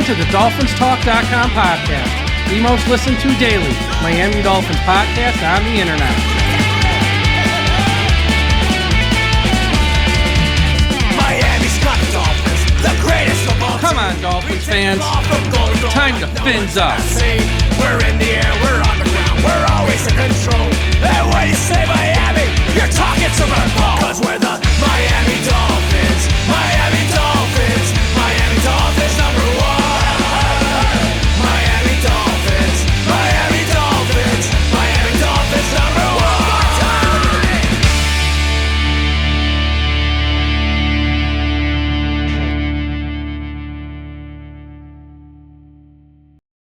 to the DolphinsTalk.com podcast, the most listened to daily Miami Dolphins podcast on the internet. Miami's got the Dolphins, the greatest of all. Come on, Dolphins fans. Time to fins up. We're in the air, we're on the ground, we're always in control. And when you say Miami, you're talking Super Bowl. Cause we're the Miami Dolphins, Miami Dolphins, Miami Dolphins number one. Miami Dolphins, Miami Dolphins, Miami Dolphins number one.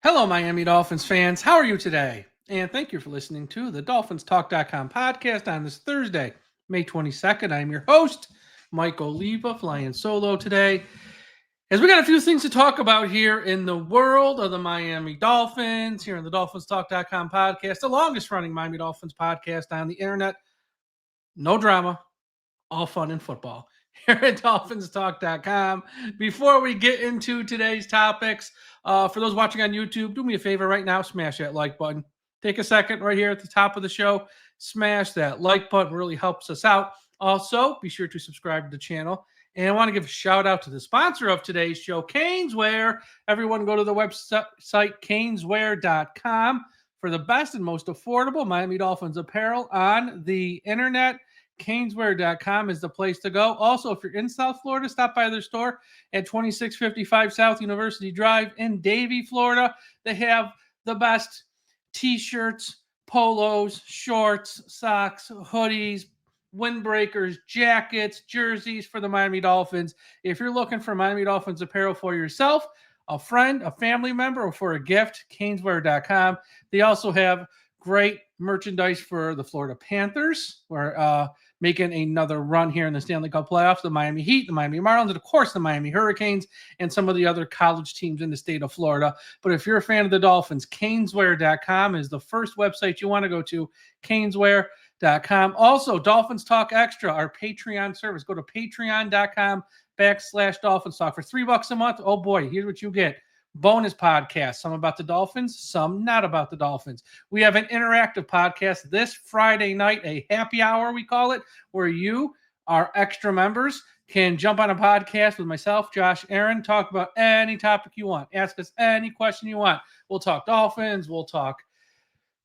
Hello, Miami Dolphins fans. How are you today? And thank you for listening to the DolphinsTalk.com podcast on this Thursday, May 22nd. I'm your host, Mike Oliva, flying solo today. As we got a few things to talk about here in the world of the Miami Dolphins, here on the DolphinsTalk.com podcast, the longest running Miami Dolphins podcast on the internet. No drama, all fun and football here at DolphinsTalk.com. Before we get into today's topics, for those watching on YouTube, do me a favor right now, smash that like button. Take a second right here at the top of the show, smash that like button, really helps us out. Also, be sure to subscribe to the channel. And I want to give a shout out to the sponsor of today's show, Caneswear. Everyone go to the website, caneswear.com, for the best and most affordable Miami Dolphins apparel on the internet. Caneswear.com is the place to go. Also, if you're in South Florida, stop by their store at 2655 South University Drive in Davie, Florida. They have the best t-shirts, polos, shorts, socks, hoodies, windbreakers, jackets, jerseys for the Miami Dolphins. If you're looking for Miami Dolphins apparel for yourself, a friend, a family member, or for a gift, caneswear.com. They also have great merchandise for the Florida Panthers. We're making another run here in the Stanley Cup playoffs, the Miami Heat, the Miami Marlins, and of course the Miami Hurricanes, and some of the other college teams in the state of Florida. But if you're a fan of the Dolphins, caneswear.com is the first website you want to go to, caneswear.com. Also, Dolphins Talk Extra, our Patreon service. Go to patreon.com/Dolphins Talk. For $3 a month, oh boy, here's what you get. Bonus podcasts, some about the Dolphins, some not about the Dolphins. We have an interactive podcast this Friday night, a happy hour, we call it, where you, our extra members, can jump on a podcast with myself, Josh, Aaron, talk about any topic you want. Ask us any question you want. We'll talk Dolphins. We'll talk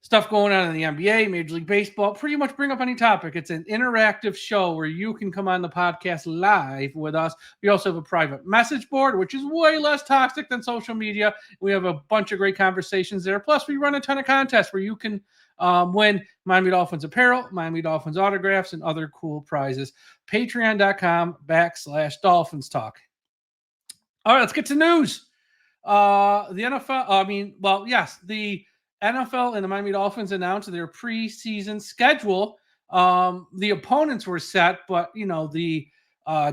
stuff going on in the NBA, Major League Baseball, pretty much bring up any topic. It's an interactive show where you can come on the podcast live with us. We also have a private message board, which is way less toxic than social media. We have a bunch of great conversations there. Plus, we run a ton of contests where you can win Miami Dolphins apparel, Miami Dolphins autographs, and other cool prizes. Patreon.com/Dolphins Talk. All right, let's get to news. The NFL, the NFL and the Miami Dolphins announced their preseason schedule. The opponents were set, but the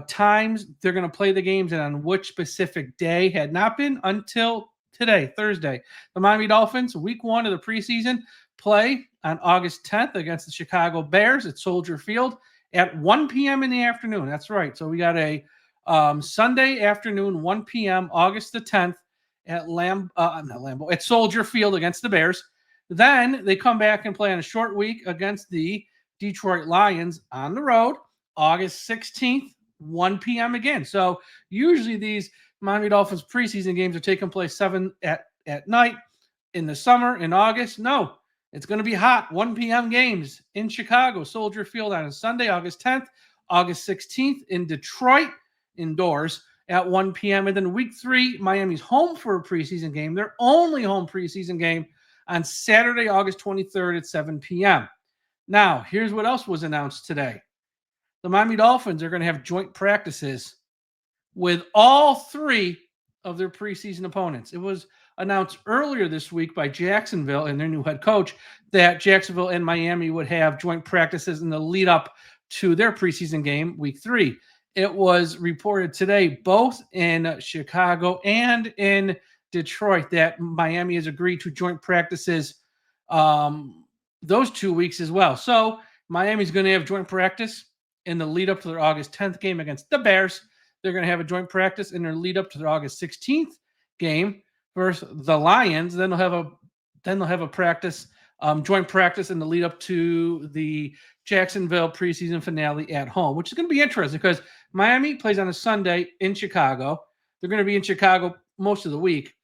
times they're going to play the games and on which specific day had not been until today, Thursday. The Miami Dolphins, week 1 of the preseason, play on August 10th against the Chicago Bears at Soldier Field at 1 p.m. in the afternoon. That's right. So we got a Sunday afternoon, 1 p.m., August the 10th, at at Soldier Field against the Bears. Then they come back and play on a short week against the Detroit Lions on the road, August 16th, 1 p.m. again. So usually these Miami Dolphins preseason games are taking place 7 at night in the summer in August. No, it's going to be hot 1 p.m. games in Chicago, Soldier Field on a Sunday, August 10th, August 16th in Detroit indoors at 1 p.m. And then week 3, Miami's home for a preseason game, their only home preseason game, on Saturday, August 23rd at 7 p.m. Now, here's what else was announced today. The Miami Dolphins are going to have joint practices with all 3 of their preseason opponents. It was announced earlier this week by Jacksonville and their new head coach that Jacksonville and Miami would have joint practices in the lead up to their preseason game, week 3. It was reported today, both in Chicago and in Detroit, that Miami has agreed to joint practices those 2 weeks as well. So Miami's going to have joint practice in the lead up to their August 10th game against the Bears. They're going to have a joint practice in their lead up to their August 16th game versus the Lions. Then they'll have a practice, joint practice in the lead up to the Jacksonville preseason finale at home, which is going to be interesting because Miami plays on a Sunday in Chicago. They're going to be in Chicago most of the week,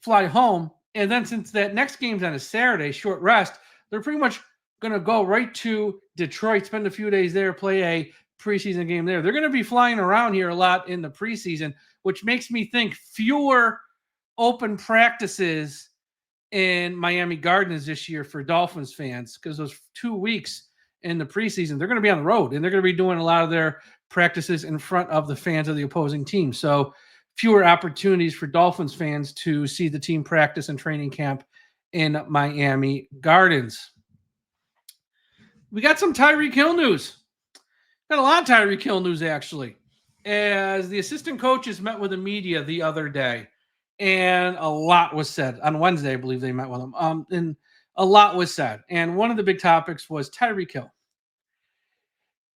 fly home, and then since that next game's on a Saturday, short rest, they're pretty much going to go right to Detroit, spend a few days there, play a preseason game there. They're going to be flying around here a lot in the preseason, which makes me think fewer open practices in Miami Gardens this year for Dolphins fans, because those 2 weeks in the preseason, they're going to be on the road and they're going to be doing a lot of their practices in front of the fans of the opposing team. So fewer opportunities for Dolphins fans to see the team practice and training camp in Miami Gardens. We got some Tyreek Hill news. Got a lot of Tyreek Hill news, actually, as the assistant coaches met with the media the other day, and a lot was said. On Wednesday, I believe they met with him, and a lot was said. And one of the big topics was Tyreek Hill.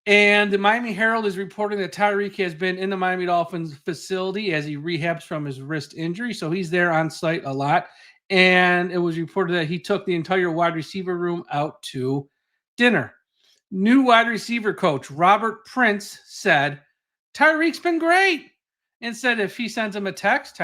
And the Miami Herald is reporting that Tyreek has been in the Miami Dolphins facility as he rehabs from his wrist injury. So he's there on site a lot. And it was reported that he took the entire wide receiver room out to dinner. New wide receiver coach Robert Prince said, Tyreek's been great. And said if he sends him a text,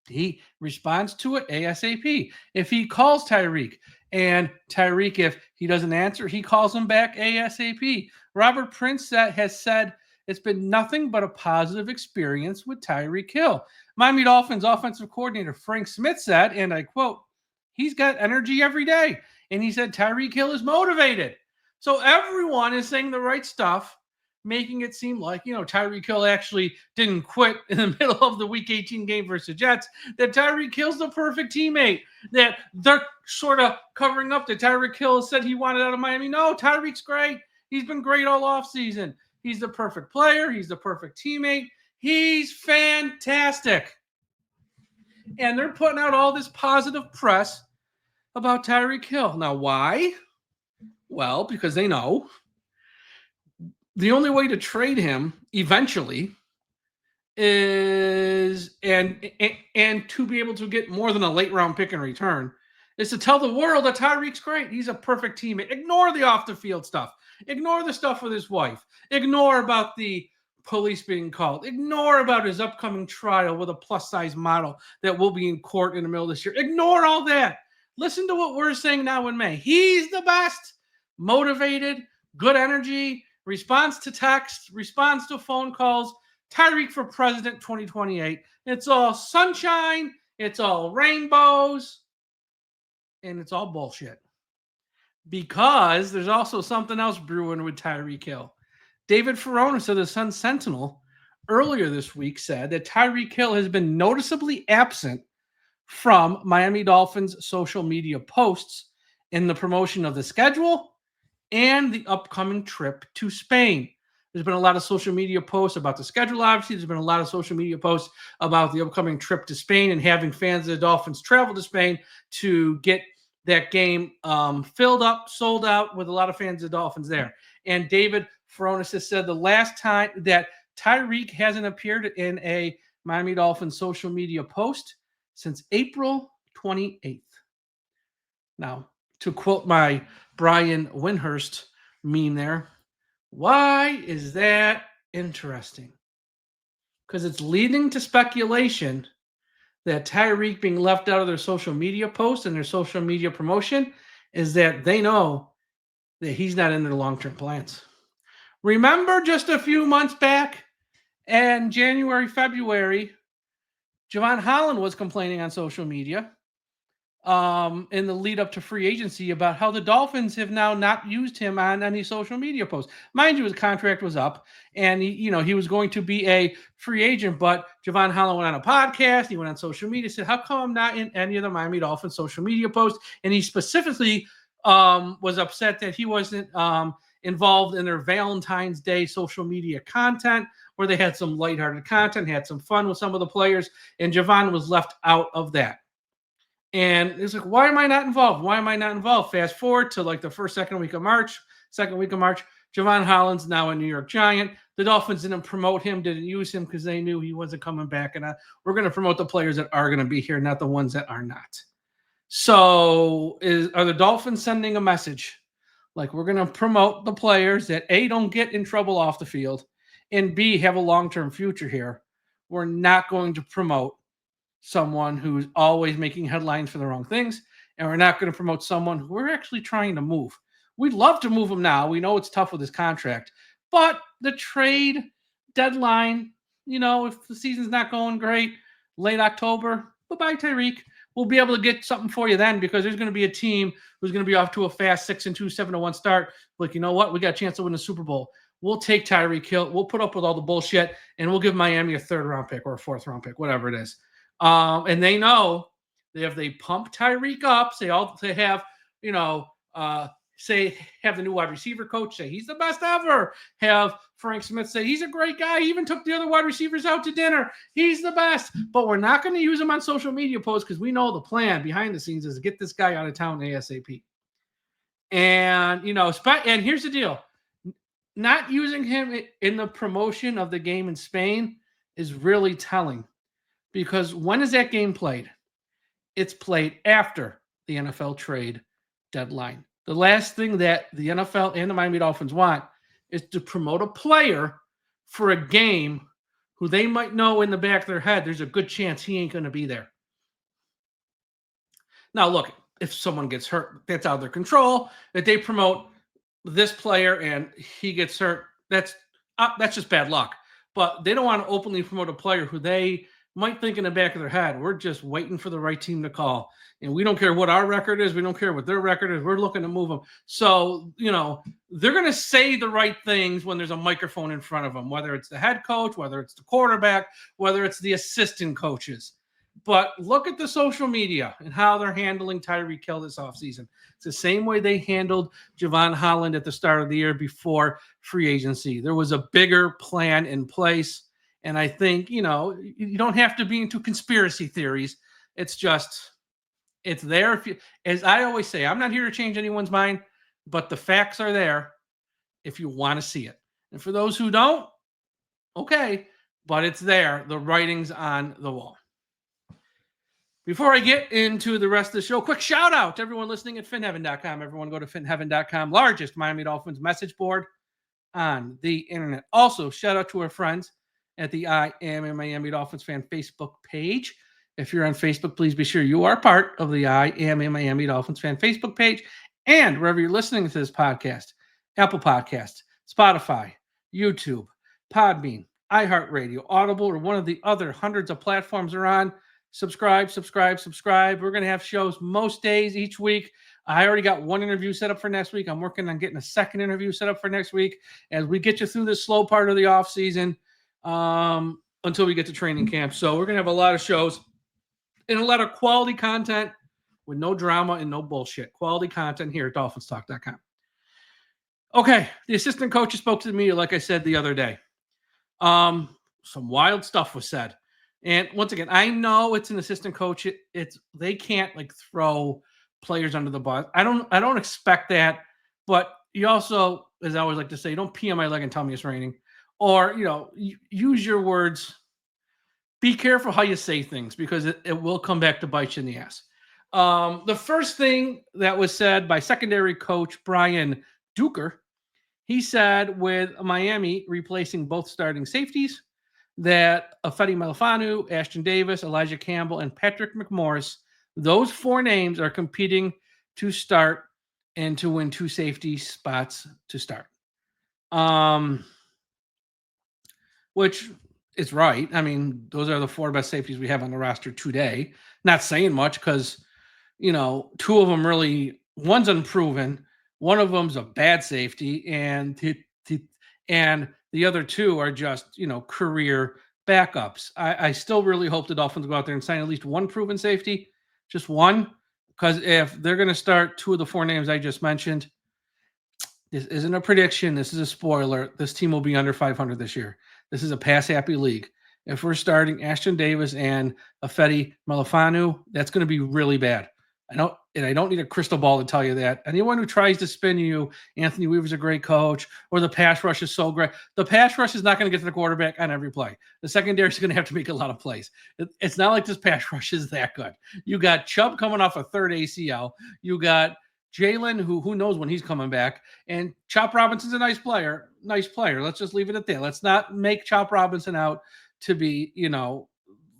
he responds to it ASAP. If he calls Tyreek, and Tyreek, if he doesn't answer, he calls him back ASAP. Robert Prince has said it's been nothing but a positive experience with Tyreek Hill. Miami Dolphins offensive coordinator Frank Smith said, and I quote, he's got energy every day. And he said Tyreek Hill is motivated. So everyone is saying the right stuff, making it seem like, Tyreek Hill actually didn't quit in the middle of the Week 18 game versus the Jets, that Tyreek Hill's the perfect teammate, that they're sort of covering up that Tyreek Hill said he wanted out of Miami. No, Tyreek's great. He's been great all offseason. He's the perfect player. He's the perfect teammate. He's fantastic. And they're putting out all this positive press about Tyreek Hill. Now, why? Well, because they know the only way to trade him eventually is and to be able to get more than a late round pick in return is to tell the world that Tyreek's great. He's a perfect teammate. Ignore the off the field stuff. Ignore the stuff with his wife. Ignore about the police being called. Ignore about his upcoming trial with a plus size model that will be in court in the middle of this year. Ignore all that. Listen to what we're saying now in May. He's the best. Motivated, good energy, responds to text, responds to phone calls. Tyreek for president 2028. It's all sunshine. It's all rainbows. And it's all bullshit. Because there's also something else brewing with Tyreek Hill. David Furonis of the Sun Sentinel earlier this week said that Tyreek Hill has been noticeably absent from Miami Dolphins social media posts in the promotion of the schedule and the upcoming trip to Spain. There's been a lot of social media posts about the schedule, obviously. There's been a lot of social media posts about the upcoming trip to Spain and having fans of the Dolphins travel to Spain to get that game filled up, sold out, with a lot of fans of the Dolphins there. And David Furonis has said the last time that Tyreek hasn't appeared in a Miami Dolphins social media post since April 28th. Now, to quote my Brian Windhurst meme there, why is that interesting? Because it's leading to speculation that Tyreek being left out of their social media posts and their social media promotion is that they know that he's not in their long-term plans. Remember just a few months back in January, February, Javon Holland was complaining on social media in the lead up to free agency about how the Dolphins have now not used him on any social media posts. Mind you, his contract was up and he was going to be a free agent, but Javon Holland went on a podcast, he went on social media, said, how come I'm not in any of the Miami Dolphins social media posts? And he specifically was upset that he wasn't involved in their Valentine's Day social media content, where they had some lighthearted content, had some fun with some of the players, and Javon was left out of that. And it's like, why am I not involved? Why am I not involved? Fast forward to like the second week of March, Javon Holland's now a New York Giant. The Dolphins didn't promote him, didn't use him because they knew he wasn't coming back. And we're going to promote the players that are going to be here, not the ones that are not. So are the Dolphins sending a message? Like, we're going to promote the players that A, don't get in trouble off the field, and B, have a long-term future here. We're not going to promote someone who's always making headlines for the wrong things, and we're not going to promote someone who we're actually trying to move. We'd love to move him now. We know it's tough with his contract, but the trade deadline, if the season's not going great, late October, bye-bye, Tyreek. We'll be able to get something for you then, because there's going to be a team who's going to be off to a fast 6-2, 7-1 start. Like, you know what? We got a chance to win the Super Bowl. We'll take Tyreek Hill. We'll put up with all the bullshit, and we'll give Miami a 3rd-round pick or a 4th-round pick, whatever it is. And they know that if they pump Tyreek up, have the new wide receiver coach say he's the best ever. Have Frank Smith say he's a great guy. He even took the other wide receivers out to dinner. He's the best. But we're not going to use him on social media posts because we know the plan behind the scenes is to get this guy out of town ASAP. And, and here's the deal. Not using him in the promotion of the game in Spain is really telling. Because when is that game played? It's played after the NFL trade deadline. The last thing that the NFL and the Miami Dolphins want is to promote a player for a game who they might know in the back of their head there's a good chance he ain't going to be there. Now, look, if someone gets hurt, that's out of their control. If they promote this player and he gets hurt, that's just bad luck. But they don't want to openly promote a player who they might think in the back of their head, we're just waiting for the right team to call. And we don't care what our record is. We don't care what their record is. We're looking to move them. So, they're going to say the right things when there's a microphone in front of them, whether it's the head coach, whether it's the quarterback, whether it's the assistant coaches. But look at the social media and how they're handling Tyreek Hill this offseason. It's the same way they handled Javon Holland at the start of the year before free agency. There was a bigger plan in place. And I think, you don't have to be into conspiracy theories. It's just, it's there. As I always say, I'm not here to change anyone's mind, but the facts are there if you want to see it. And for those who don't, okay, but it's there. The writing's on the wall. Before I get into the rest of the show, quick shout out to everyone listening at finheaven.com. Everyone go to finheaven.com, largest Miami Dolphins message board on the internet. Also, shout out to our friends at the I Am a Miami Dolphins fan Facebook page. If you're on Facebook, please be sure you are part of the I Am a Miami Dolphins fan Facebook page. And wherever you're listening to this podcast, Apple Podcasts, Spotify, YouTube, Podbean, iHeartRadio, Audible, or one of the other hundreds of platforms are on, subscribe. We're going to have shows most days each week. I already got one interview set up for next week. I'm working on getting a second interview set up for next week as we get you through this slow part of the off season. Until we get to training camp. So we're going to have a lot of shows and a lot of quality content with no drama and no bullshit. Quality content here at DolphinsTalk.com. Okay, the assistant coach spoke to me, like I said the other day. Some wild stuff was said. And once again, I know it's an assistant coach. They can't throw players under the bus. I don't expect that, but you also, as I always like to say, don't pee on my leg and tell me it's raining. Or, use your words. Be careful how you say things because it will come back to bite you in the ass. The first thing that was said by secondary coach Brian Duker, he said with Miami replacing both starting safeties that Fedi Malafanu, Ashton Davis, Elijah Campbell, and Patrick McMorris, those 4 names are competing to start and to win 2 safety spots to start. Which is right. I mean, those are the 4 best safeties we have on the roster today. Not saying much because, 2 of them really, one's unproven, one of them's a bad safety, and the other 2 are just, career backups. I still really hope the Dolphins go out there and sign at least one proven safety, just one, because if they're going to start 2 of the 4 names I just mentioned, this isn't a prediction. This is a spoiler. This team will be under 500 this year. This is a pass-happy league. if we're starting Ashton Davis and Afedi Malafanu, that's going to be really bad. I don't need a crystal ball to tell you that. Anyone who tries to spin you, Anthony Weaver's a great coach, or the pass rush is so great. The pass rush is not going to get to the quarterback on every play. The secondary is going to have to make a lot of plays. It's not like this pass rush is that good. You got Chubb coming off a third ACL. You got Jalen, who knows when he's coming back, and Chop Robinson's a nice player. Nice player. Let's just leave it at that. Let's not make Chop Robinson out to be,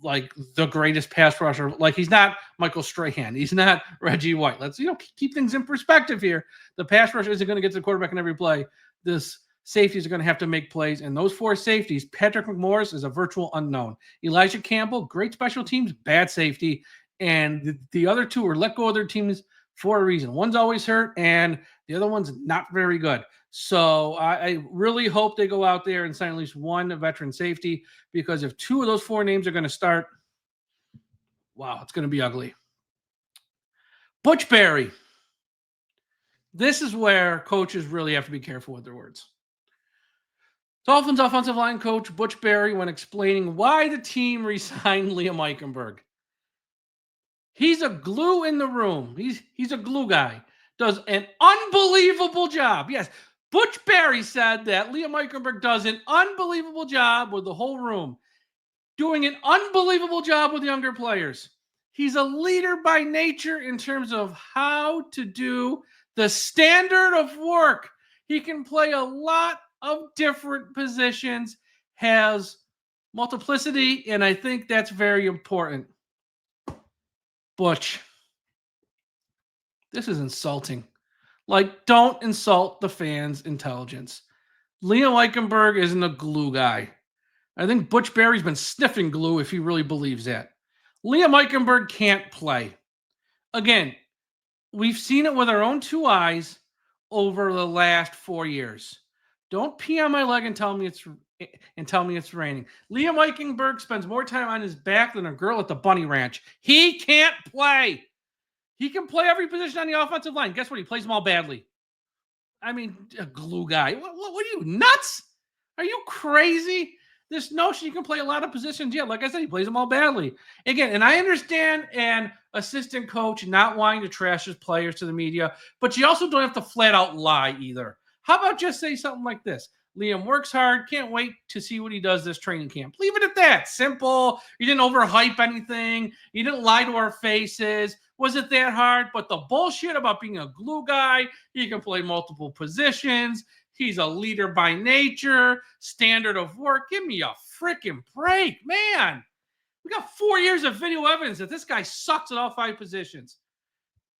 like the greatest pass rusher. Like he's not Michael Strahan. He's not Reggie White. Let's, keep things in perspective here. The pass rush isn't going to get to the quarterback in every play. This safeties are going to have to make plays. And those 4 safeties, Patrick McMorris is a virtual unknown. Elijah Campbell, great special teams, bad safety. And the other 2 are let go of their teams for a reason. One's always hurt and the other one's not very good. So I really hope they go out there and sign at least one veteran safety, because if 2 of those 4 names are going to start, wow, it's going to be ugly. Butch Barry. This is where coaches really have to be careful with their words. Dolphins offensive line coach Butch Barry, when explaining why the team re-signed Liam Eichenberg. He's a glue in the room. He's a glue guy. Does an unbelievable job. Yes, Butch Barry said that Liam Eichenberg does an unbelievable job with the whole room, doing an unbelievable job with younger players. He's a leader by nature in terms of how to do the standard of work. He can play a lot of different positions, has multiplicity, and I think that's very important. Butch, this is insulting. Like, don't insult the fans' intelligence. Liam Eichenberg isn't a glue guy. I think Butch Barry's been sniffing glue if he really believes that. Liam Eichenberg can't play. Again, we've seen it with our own 2 eyes over the last 4 years. Don't pee on my leg and tell me it's raining. Liam Eichenberg spends more time on his back than a girl at the bunny ranch. He can't play. He can play every position on the offensive line. Guess what? He plays them all badly. I mean, a glue guy. What are you, nuts? Are you crazy? This notion you can play a lot of positions. Yeah, like I said, he plays them all badly. Again, and I understand an assistant coach not wanting to trash his players to the media, but you also don't have to flat out lie either. How about just say something like this? Liam works hard. Can't wait to see what he does this training camp. Leave it at that. Simple. You didn't overhype anything. You didn't lie to our faces. Was it that hard? But the bullshit about being a glue guy, he can play multiple positions. He's a leader by nature. Standard of work. Give me a freaking break, man. We got 4 years of video evidence that this guy sucks at all 5 positions.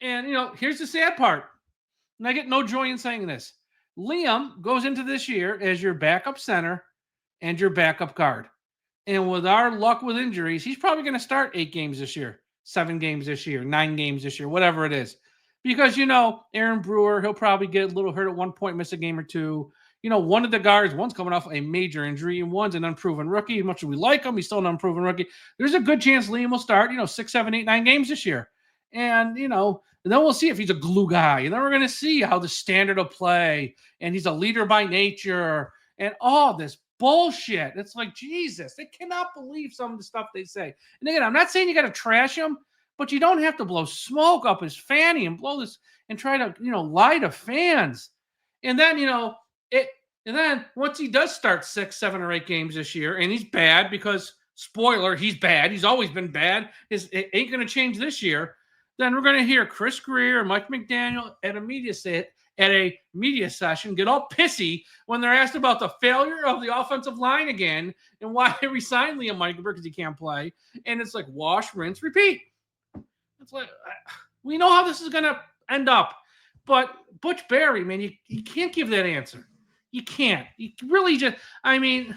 And, here's the sad part. And I get no joy in saying this. Liam goes into this year as your backup center and your backup guard. And with our luck with injuries, he's probably going to start 8 games this year, 7 games this year, 9 games this year, whatever it is. Because, Aaron Brewer, he'll probably get a little hurt at one point, miss a game or 2. One of the guards, one's coming off a major injury and one's an unproven rookie. As much as we like him, he's still an unproven rookie. There's a good chance Liam will start, 6, 7, 8, 9 games this year. And, and then we'll see if he's a glue guy. And then we're going to see how the standard of play, and he's a leader by nature, and all this bullshit. It's like, Jesus, they cannot believe some of the stuff they say. And again, I'm not saying you got to trash him, but you don't have to blow smoke up his fanny and blow this and try to, lie to fans. And then, and then once he does start 6, 7, or 8 games this year, and he's bad because, spoiler, he's bad. He's always been bad. It ain't going to change this year. Then we're going to hear Chris Greer and Mike McDaniel at a media session get all pissy when they're asked about the failure of the offensive line again and why they resigned Liam Eichenberg because he can't play. And it's like wash, rinse, repeat. It's like, we know how this is going to end up. But Butch Barry, man, you can't give that answer. You can't. You really just, that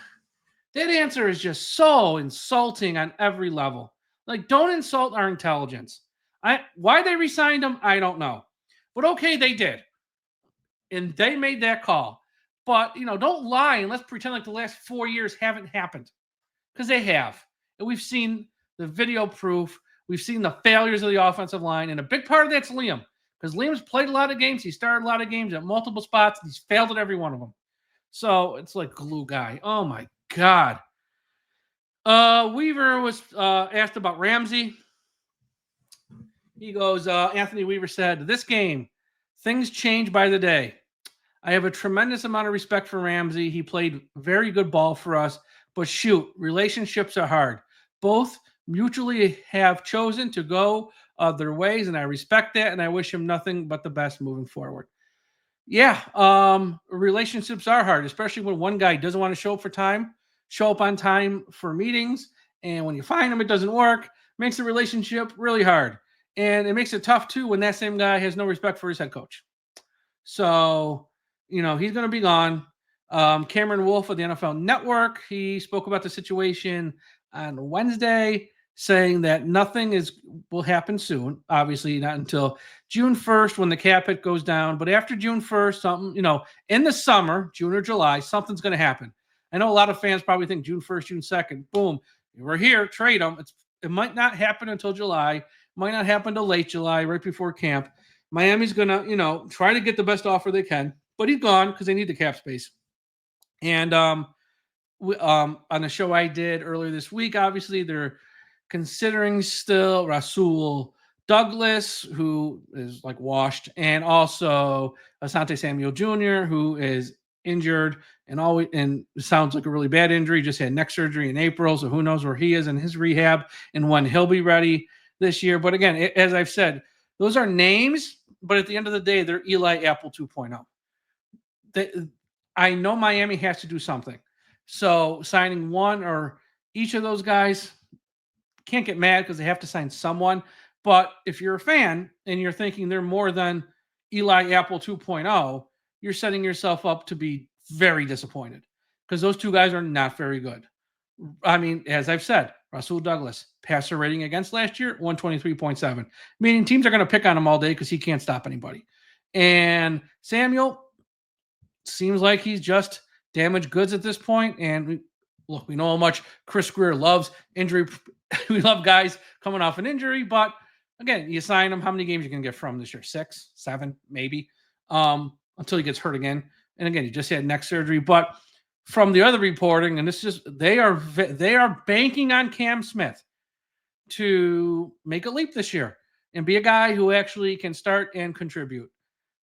answer is just so insulting on every level. Like, don't insult our intelligence. Why they re-signed him, I don't know. But okay, they did. And they made that call. But, don't lie and let's pretend like the last 4 years haven't happened. Because they have. And we've seen the video proof. We've seen the failures of the offensive line. And a big part of that's Liam. Because Liam's played a lot of games. He started a lot of games at multiple spots. And he's failed at every one of them. So it's like glue guy. Oh, my God. Weaver was asked about Ramsey. He goes, Anthony Weaver said, this game, things change by the day. I have a tremendous amount of respect for Ramsey. He played very good ball for us, but shoot, relationships are hard. Both mutually have chosen to go their ways, and I respect that, and I wish him nothing but the best moving forward. Yeah, relationships are hard, especially when one guy doesn't want to show up on time for meetings, and when you find him, it doesn't work. Makes the relationship really hard, and it makes it tough too when that same guy has no respect for his head coach. So, he's going to be gone. Cameron Wolf of the NFL Network, he spoke about the situation on Wednesday, saying that nothing will happen soon. Obviously, not until June 1st when the cap hit goes down. But after June 1st, something, in the summer, June or July, something's going to happen. I know a lot of fans probably think June 1st, June 2nd, boom, we're here, trade them. It might not happen until July. It might not happen till late July, right before camp. Miami's going to, try to get the best offer they can. But he's gone because they need the cap space. And on the show I did earlier this week, obviously, they're considering still Rasul Douglas, who is like washed, and also Asante Samuel Jr., who is injured and sounds like a really bad injury. Just had neck surgery in April, so who knows where he is in his rehab and when he'll be ready this year. But again, as I've said, those are names, but at the end of the day, they're Eli Apple 2.0. I know Miami has to do something. So signing one or each of those guys, can't get mad because they have to sign someone. But if you're a fan and you're thinking they're more than Eli Apple 2.0, you're setting yourself up to be very disappointed because those two guys are not very good. I mean, as I've said, Rasul Douglas, passer rating against last year, 123.7, meaning teams are going to pick on him all day because he can't stop anybody. And Samuel seems like he's just damaged goods at this point. And we know how much Chris Greer loves injury. We love guys coming off an injury, but again, you sign him. How many games you can get from this year? 6, 7, maybe, until he gets hurt again. And again, he just had neck surgery. But from the other reporting, and they are banking on Cam Smith to make a leap this year and be a guy who actually can start and contribute.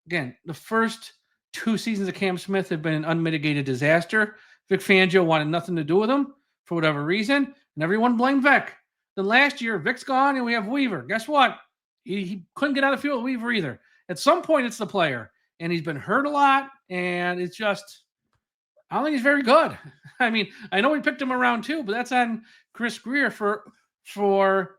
Again, the first 2 seasons of Cam Smith have been an unmitigated disaster. Vic Fangio wanted nothing to do with him for whatever reason, and everyone blamed Vic. Then last year, Vic's gone, and we have Weaver. Guess what? He couldn't get out of the field with Weaver either. At some point, it's the player, and he's been hurt a lot, and it's just I don't think he's very good. I mean, I know we picked him around too, but that's on Chris Greer for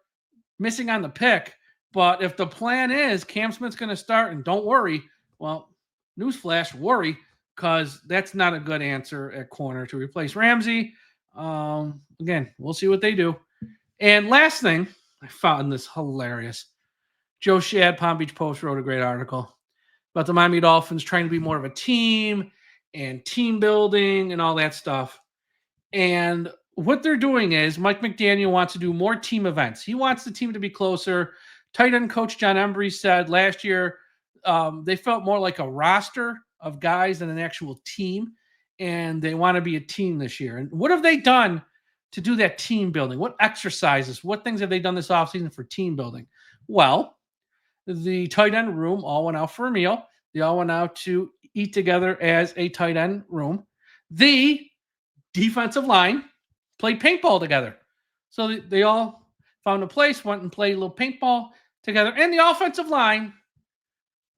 missing on the pick. But if the plan is Cam Smith's going to start, and don't worry, well, newsflash, worry, because that's not a good answer at corner to replace Ramsey. Again, we'll see what they do. And last thing, I found this hilarious. Joe Shad, Palm Beach Post, wrote a great article about the Miami Dolphins trying to be more of a team and team building and all that stuff. And what they're doing is Mike McDaniel wants to do more team events. He wants the team to be closer. Tight end coach John Embry said last year they felt more like a roster of guys than an actual team, and they want to be a team this year. And what have they done to do that team building? What exercises, what things have they done this offseason for team building? Well, the tight end room all went out for a meal. They all went out to eat together as a tight end room. The defensive line played paintball together. So they all found a place, went and played a little paintball together. And the offensive line,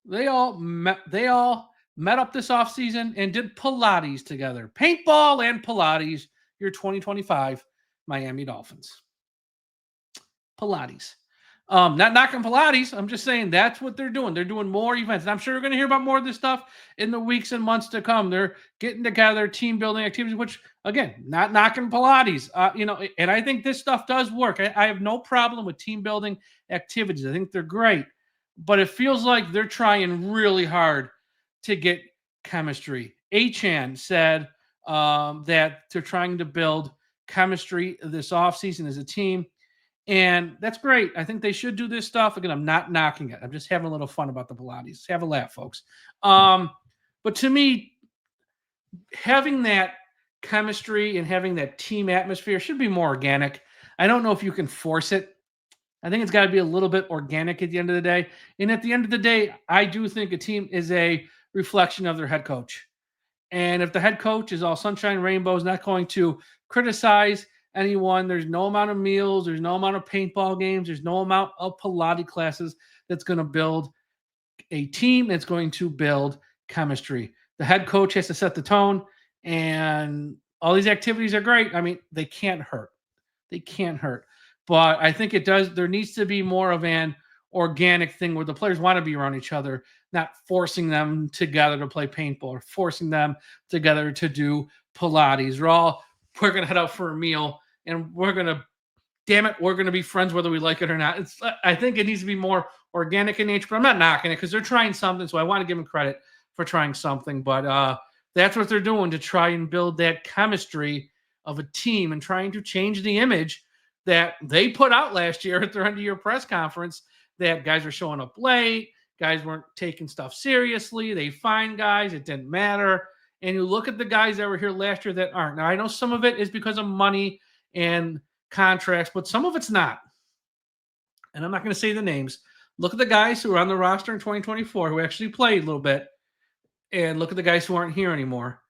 they all met up this offseason and did Pilates together. Paintball and Pilates, your 2025 Miami Dolphins. Pilates. Not knocking Pilates. I'm just saying that's what they're doing. They're doing more events. And I'm sure we're going to hear about more of this stuff in the weeks and months to come. They're getting together, team building activities, which, again, not knocking Pilates. And I think this stuff does work. I have no problem with team building activities. I think they're great. But it feels like they're trying really hard to get chemistry. Achan said that they're trying to build chemistry this offseason as a team. And that's great. I think they should do this stuff. Again, I'm not knocking it. I'm just having a little fun about the Pilates. Have a laugh, folks. But to me, having that chemistry and having that team atmosphere should be more organic. I don't know if you can force it. I think it's got to be a little bit organic at the end of the day. And at the end of the day, I do think a team is a reflection of their head coach. And if the head coach is all sunshine and rainbows, not going to criticize anyone, there's no amount of meals, there's no amount of paintball games, there's no amount of Pilates classes that's going to build a team that's going to build chemistry. The head coach has to set the tone, and all these activities are great. I mean, they can't hurt. They can't hurt. But I think it does. There needs to be more of an organic thing where the players want to be around each other, not forcing them together to play paintball or forcing them together to do Pilates. We're going to head out for a meal and we're going to be friends whether we like it or not. I think it needs to be more organic in nature, but I'm not knocking it because they're trying something. So I want to give them credit for trying something. But that's what they're doing to try and build that chemistry of a team and trying to change the image that they put out last year at their end of year press conference, that guys are showing up late, guys weren't taking stuff seriously, they fined guys, it didn't matter. And you look at the guys that were here last year that aren't. Now, I know some of it is because of money and contracts, but some of it's not. And I'm not going to say the names. Look at the guys who are on the roster in 2024 who actually played a little bit, and look at the guys who aren't here anymore.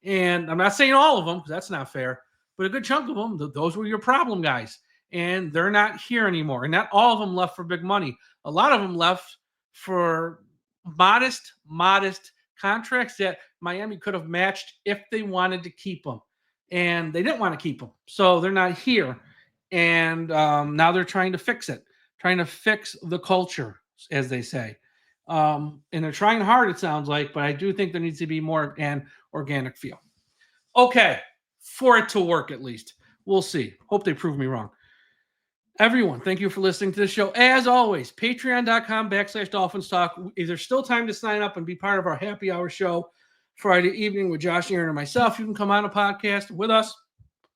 And I'm not saying all of them, because that's not fair, but a good chunk of them, those were your problem guys. And they're not here anymore. And not all of them left for big money. A lot of them left for modest contracts that Miami could have matched if they wanted to keep them. And they didn't want to keep them. So they're not here. And now they're trying to fix it, trying to fix the culture, as they say. And they're trying hard, it sounds like, but I do think there needs to be more of an organic feel. Okay, for it to work at least. We'll see. Hope they prove me wrong. Everyone, thank you for listening to the show. As always, patreon.com/DolphinsTalk. Is there still time to sign up and be part of our happy hour show Friday evening with Josh, Aaron, and myself? You can come on a podcast with us,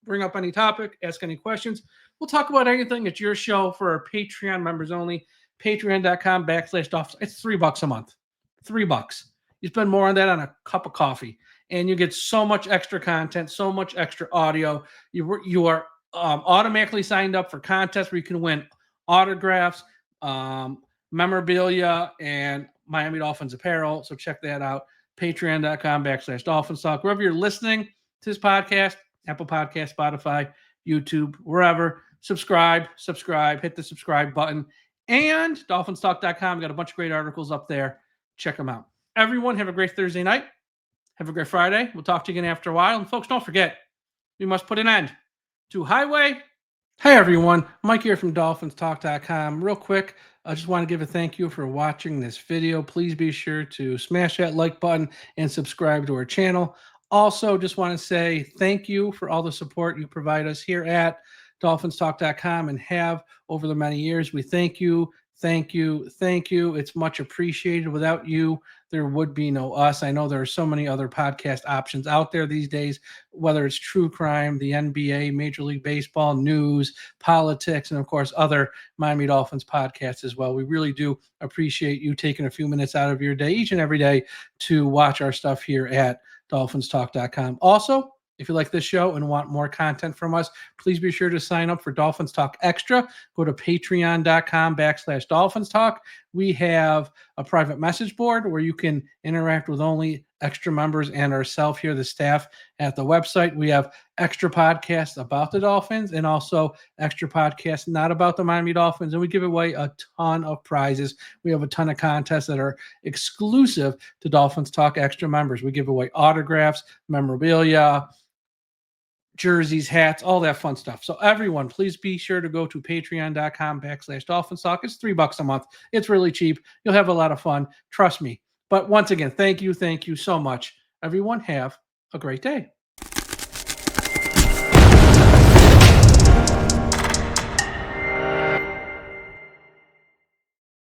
bring up any topic, ask any questions. We'll talk about anything. It's your show for our Patreon members only. Patreon.com/Dolphins. It's $3 a month. $3. You spend more on that on a cup of coffee, and you get so much extra content, so much extra audio. You are automatically signed up for contests where you can win autographs, memorabilia, and Miami Dolphins apparel. So check that out. Patreon.com/DolphinsTalk. Wherever you're listening to this podcast, Apple Podcast, Spotify, YouTube, wherever, subscribe, hit the subscribe button. And DolphinsTalk.com. Got a bunch of great articles up there. Check them out. Everyone, have a great Thursday night. Have a great Friday. We'll talk to you again after a while. And folks, don't forget, we must put an end to highway. Hey, everyone. Mike here from DolphinsTalk.com. Real quick, I just want to give a thank you for watching this video. Please be sure to smash that like button and subscribe to our channel. Also, just want to say thank you for all the support you provide us here at DolphinsTalk.com and have over the many years. We thank you. It's much appreciated. Without you, there would be no us. I know there are so many other podcast options out there these days, whether it's true crime, the NBA, Major League Baseball, news, politics, and of course, other Miami Dolphins podcasts as well. We really do appreciate you taking a few minutes out of your day, each and every day, to watch our stuff here at DolphinsTalk.com. Also, if you like this show and want more content from us, please be sure to sign up for Dolphins Talk Extra. Go to patreon.com/DolphinsTalk. We have a private message board where you can interact with only extra members and ourselves here, the staff at the website. We have extra podcasts about the Dolphins and also extra podcasts not about the Miami Dolphins. And we give away a ton of prizes. We have a ton of contests that are exclusive to Dolphins Talk Extra members. We give away autographs, memorabilia, jerseys, hats, all that fun stuff. So everyone, please be sure to go to patreon.com/DolphinsTalk. It's $3 a month. It's really cheap. You'll have a lot of fun. Trust me. But once again, thank you so much. Everyone, have a great day.